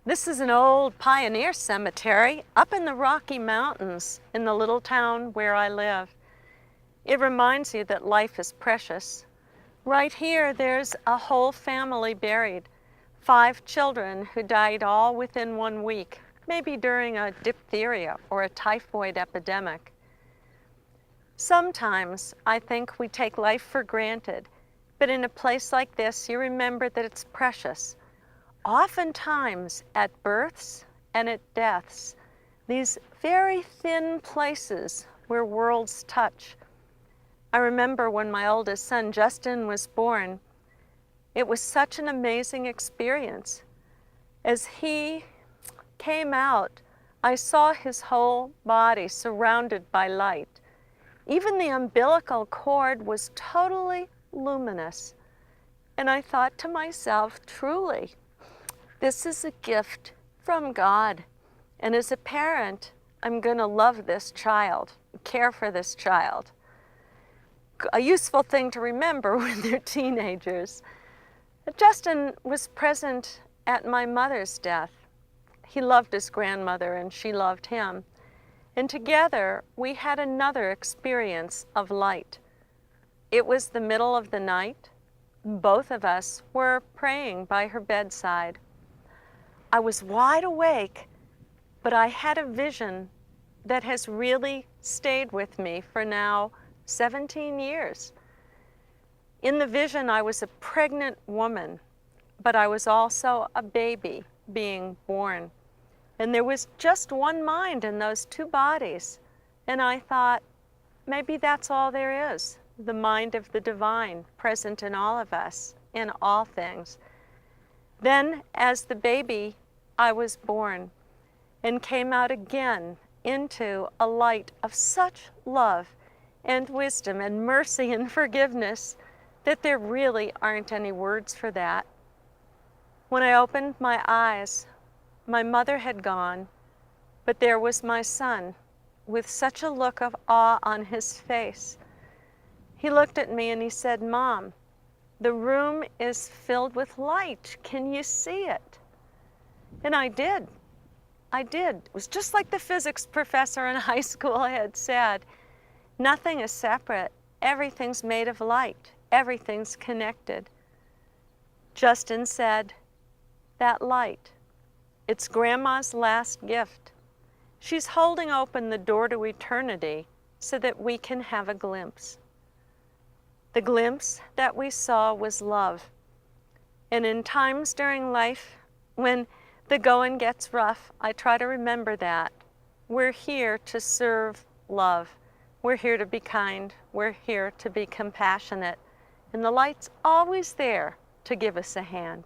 This is an old pioneer cemetery up in the Rocky Mountains in the little town where I live. It reminds you that life is precious. Right here, there's a whole family buried. 5 children who died all within 1 week, maybe during a diphtheria or a typhoid epidemic. Sometimes I think we take life for granted, but in a place like this, you remember that it's precious. Oftentimes at births and at deaths, these very thin places where worlds touch. I remember when my oldest son, Justin, was born, it was such an amazing experience. As he came out, I saw his whole body surrounded by light. Even the umbilical cord was totally luminous. And I thought to myself, truly, this is a gift from God. And as a parent, I'm going to love this child, care for this child. A useful thing to remember when they're teenagers. Justin was present at my mother's death. He loved his grandmother and she loved him. And together we had another experience of light. It was the middle of the night. Both of us were praying by her bedside. I was wide awake, but I had a vision that has really stayed with me for now 17 years. In the vision, I was a pregnant woman, but I was also a baby being born. And there was just one mind in those 2 bodies. And I thought, maybe that's all there is, the mind of the divine present in all of us, in all things. Then, as the baby, I was born and came out again into a light of such love and wisdom and mercy and forgiveness that there really aren't any words for that. When I opened my eyes, my mother had gone, but there was my son with such a look of awe on his face. He looked at me and he said, "Mom, the room is filled with light. Can you see it?" And I did. It was just like the physics professor in high school had said. Nothing is separate. Everything's made of light. Everything's connected. Justin said, "That light, it's Grandma's last gift. She's holding open the door to eternity so that we can have a glimpse." The glimpse that we saw was love. And in times during life when the going gets rough, I try to remember that. We're here to serve love. We're here to be kind. We're here to be compassionate. And the light's always there to give us a hand.